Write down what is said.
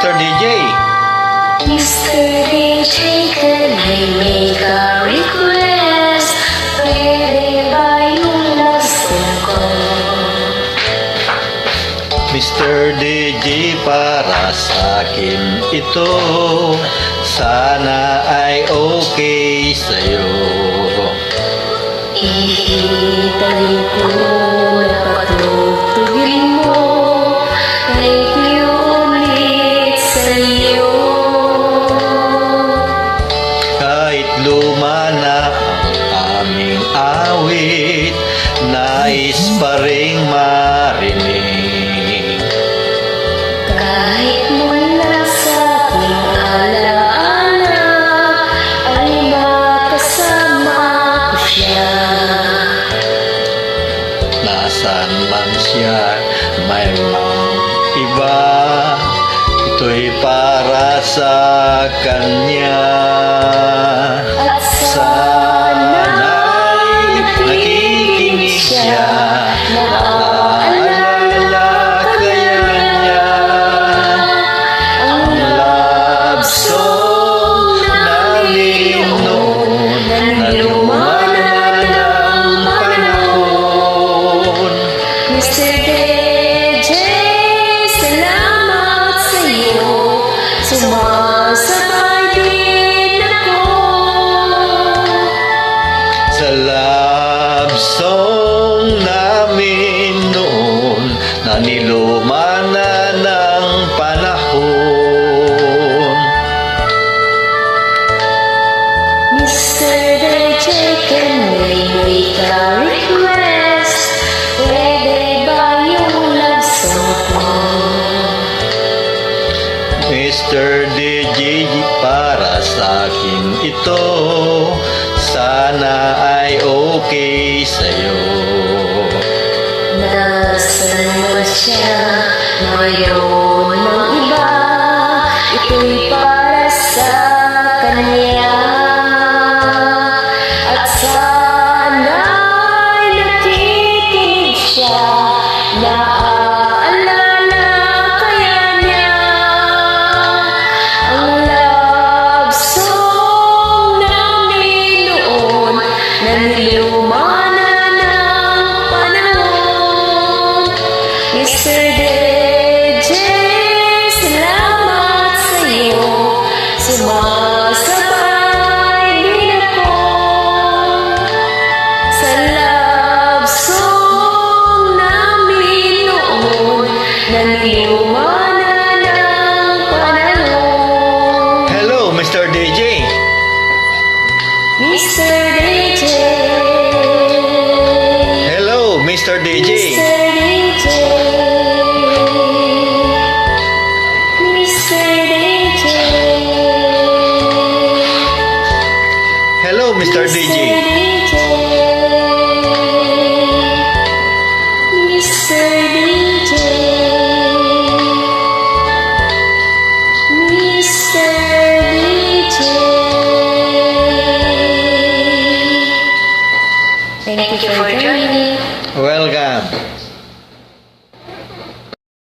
Mr. DJ. Mr. DJ, can I make a request? Pwede ba yung gusto ko? Mr. DJ, para sa akin ito, sana ay okay sa'yo. Ihintay ko na patutugin mo. Thank you ulit sa'yo. Kahit luma na ang aming awit, nais pa ring marinig. Kahit mula sa aking alaala ay makasama ko siya. Nasaan man siya, mayroong iba, ito'y para sa kanya. At sana'y nakikinig siya, naaalala kaya niya ang love song namin noon na lumana ng panahon. Mr. DJ, salamat sa'yo, sumasabay din ako Sa love song namin noon na nilumana ng panahon. Mr. DJ, can we make a request? Pwede ba yung love song ko? Mr. DJ, para sa akin ito, sana ay okay sa'yo. Nasaan ba siya? Mayroon ng iba. Ito'y para sa kanya. At sana'y nakikinig siya, naaalala kaya niya ang love song namin noon na nilumana ng panahon. Mr. DJ, salamat sa'yo, sumasabay din ako sa love song namin noon na nilumana ng panahon. Hello, Mr. DJ. Mr. DJ, Hello, Mr. DJ. Mr. DJ, Mr. DJ, Hello, Mr. DJ.